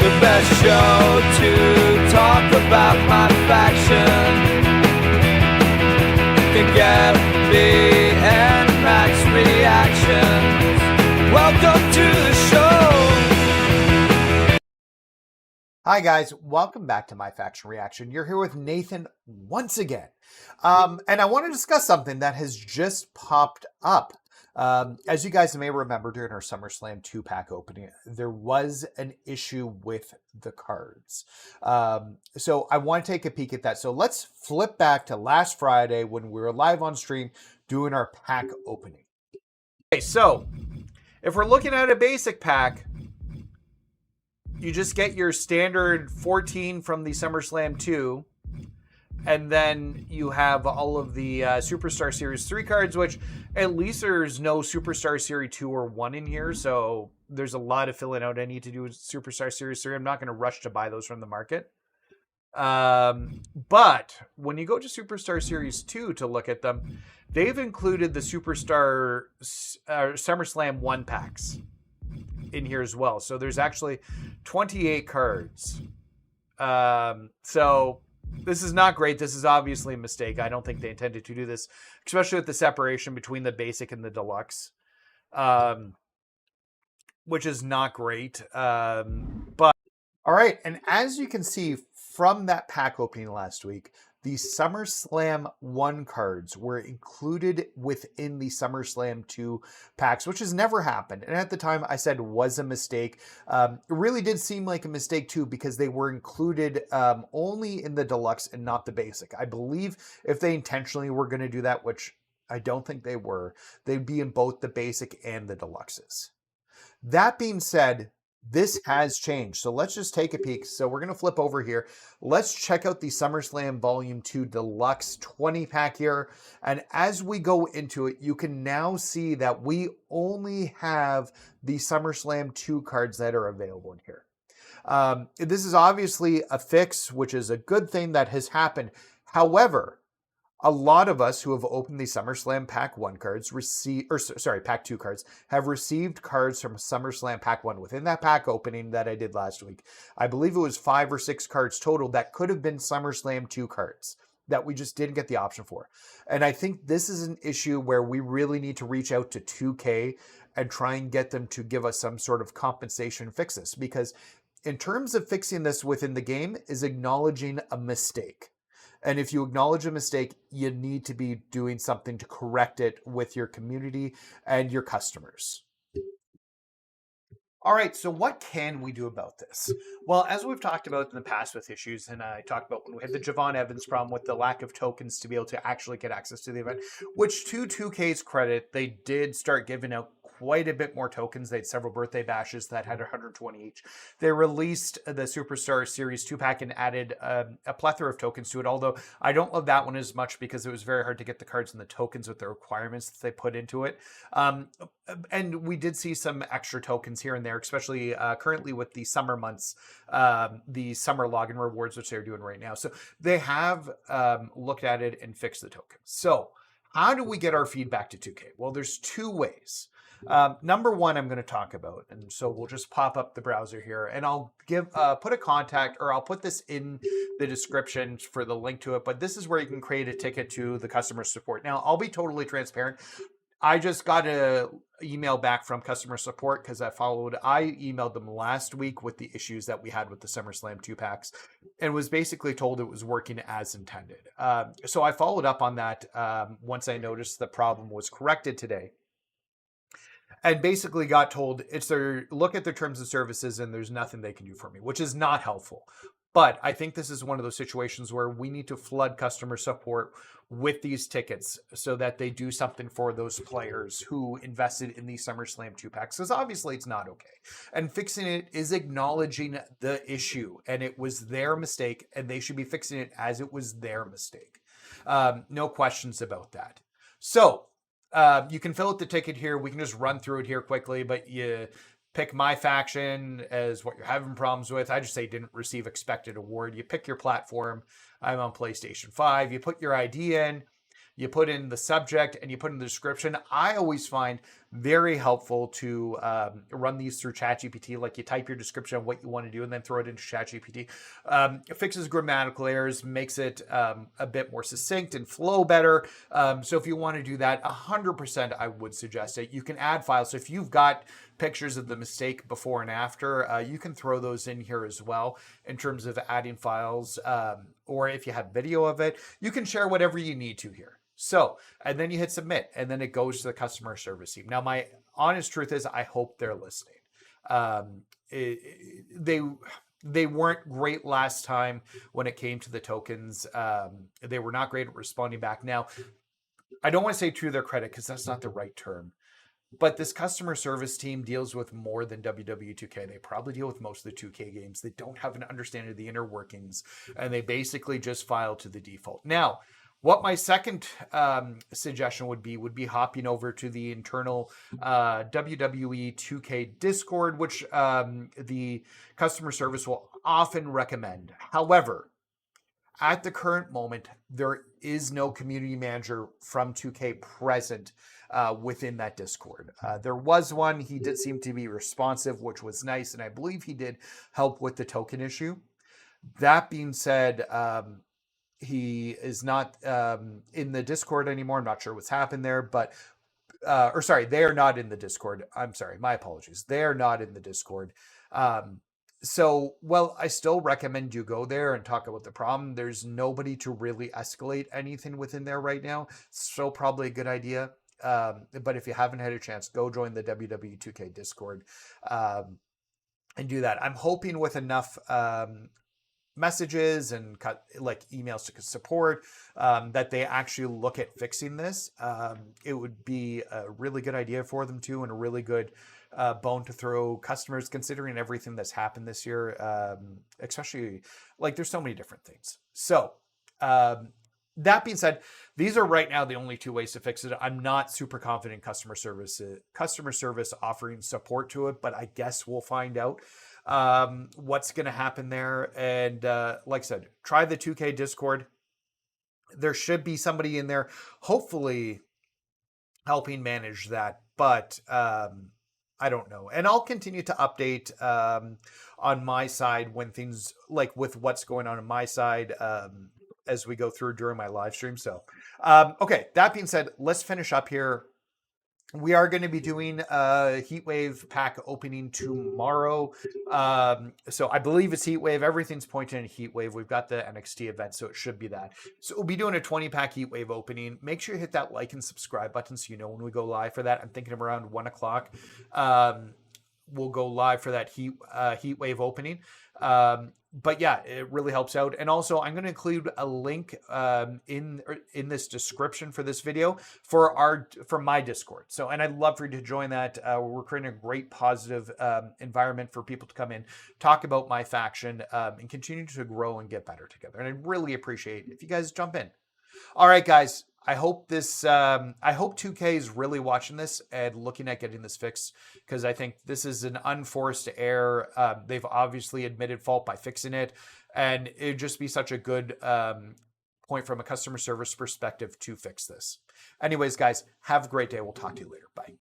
The best show to talk about my faction. Can get the Max reactions. Welcome to the show. Hi guys, welcome back to MyFaction Reaction. You're here with Nathan once again. And I want to discuss something that has just popped up. As you guys may remember, during our SummerSlam 2-pack opening, there was an issue with the cards. So I want to take a peek at that. So let's flip back to last Friday when we were live on stream doing our pack opening. Okay, so if we're looking at a basic pack, you just get your standard 14 from the SummerSlam 2. And then you have all of the Superstar Series 3 cards, which at least there's no Superstar Series 2 or 1 in here. So there's a lot of filling out I need to do with Superstar Series 3. I'm not going to rush to buy those from the market. But when you go to Superstar Series 2 to look at them, they've included the Superstar SummerSlam 1 packs in here as well. So there's actually 28 cards. So this is not great. This is obviously a mistake. I don't think they intended to do this, especially with the separation between the basic and the deluxe, which is not great. But all right. And as you can see from that pack opening last week, the SummerSlam 1 cards were included within the SummerSlam 2 packs, which has never happened. And at the time I said was a mistake. It really did seem like a mistake too, because they were included only in the deluxe and not the basic. I believe if they intentionally were going to do that, which I don't think they were, they'd be in both the basic and the deluxes. That being said, this has changed. So let's just take a peek. So we're going to flip over here. Let's check out the SummerSlam Volume 2 Deluxe 20-pack here. And as we go into it, you can now see that we only have the SummerSlam 2 cards that are available in here. This is obviously a fix, which is a good thing that has happened. However, a lot of us who have opened the SummerSlam Pack 1 cards Pack 2 cards have received cards from SummerSlam Pack 1 within that pack opening that I did last week. I believe it was 5 or 6 cards total that could have been SummerSlam 2 cards that we just didn't get the option for. And I think this is an issue where we really need to reach out to 2K and try and get them to give us some sort of compensation fix this, because in terms of fixing this within the game is acknowledging a mistake. And if you acknowledge a mistake, you need to be doing something to correct it with your community and your customers. All right, so what can we do about this? Well, as we've talked about in the past with issues, and I talked about when we had the Javon Evans problem with the lack of tokens to be able to actually get access to the event, which to 2K's credit, they did start giving out quite a bit more tokens. They had several birthday bashes that had 120 each. They released the Superstar Series 2-pack and added a plethora of tokens to it, although I don't love that one as much because it was very hard to get the cards and the tokens with the requirements that they put into it. And we did see some extra tokens here and there, especially currently with the summer months, the summer login rewards, which they're doing right now. So they have looked at it and fixed the tokens. So how do we get our feedback to 2K? Well, there's 2 ways. Number one, I'm going to talk about, and so we'll just pop up the browser here, and I'll put a contact, or I'll put this in the description for the link to it. But this is where you can create a ticket to the customer support. Now, I'll be totally transparent. I just got an email back from customer support because I emailed them last week with the issues that we had with the SummerSlam 2 packs and was basically told it was working as intended. So I followed up on that once I noticed the problem was corrected today. And basically got told look at their terms of services and there's nothing they can do for me, which is not helpful. But I think this is one of those situations where we need to flood customer support with these tickets so that they do something for those players who invested in the SummerSlam 2 packs. Because obviously it's not okay. And fixing it is acknowledging the issue. And it was their mistake and they should be fixing it as it was their mistake. No questions about that. So you can fill out the ticket here. We can just run through it here quickly, but you pick MyFaction as what you're having problems with. I just say didn't receive expected award. You pick your platform. I'm on PlayStation 5. You put your ID in. you put in the subject, and you put in the description. I always find very helpful to run these through ChatGPT. Like, you type your description of what you want to do and then throw it into ChatGPT. It fixes grammatical errors, makes it a bit more succinct and flow better. So if you want to do that, 100% I would suggest it. You can add files. So if you've got pictures of the mistake before and after, you can throw those in here as well in terms of adding files. Or if you have video of it, you can share whatever you need to here. So, and then you hit submit, and then it goes to the customer service team. Now, my honest truth is, I hope they're listening. They weren't great last time when it came to the tokens. They were not great at responding back. Now, I don't want to say to their credit, because that's not the right term. But this customer service team deals with more than WWE 2K. They probably deal with most of the 2K games. They don't have an understanding of the inner workings, and they basically just file to the default. Now, what my second suggestion would be hopping over to the internal WWE 2K Discord, which the customer service will often recommend. However, at the current moment, there is no community manager from 2K present within that Discord. There was one. He did seem to be responsive, which was nice, and I believe he did help with the token issue. That being said, he is not in the Discord anymore. I'm not sure what's happened there, but they are not in the Discord. I'm sorry, my apologies. They are not in the Discord. So, well, I still recommend you go there and talk about the problem. There's nobody to really escalate anything within there right now. So probably a good idea. But if you haven't had a chance, go join the WWE 2K Discord and do that. I'm hoping with enough messages and like emails to support that they actually look at fixing this. It would be a really good idea for them too, and a really good bone to throw customers, considering everything that's happened this year, especially like there's so many different things. So that being said, these are right now the only two ways to fix it. I'm not super confident in customer service offering support to it, but I guess we'll find out what's going to happen there. And like I said, try the 2K Discord. There should be somebody in there, hopefully helping manage that, but I don't know. And I'll continue to update on my side when things, like with what's going on my side, as we go through during my live stream. So, okay, that being said, let's finish up here. We are going to be doing a Heatwave pack opening tomorrow. So I believe it's Heatwave. Everything's pointing in Heatwave. We've got the NXT event, so it should be that. So we'll be doing a 20-pack Heatwave opening. Make sure you hit that like and subscribe button so you know when we go live for that. I'm thinking of around 1 o'clock. We'll go live for that Heatwave opening. But yeah, it really helps out. And also, I'm going to include a link in this description for this video for my Discord. So, and I'd love for you to join that. We're creating a great positive environment for people to come in, talk about MyFaction, and continue to grow and get better together. And I'd really appreciate if you guys jump in. All right, guys. I hope 2K is really watching this and looking at getting this fixed, because I think this is an unforced error. They've obviously admitted fault by fixing it, and it'd just be such a good point from a customer service perspective to fix this. Anyways, guys, have a great day. We'll talk to you later. Bye.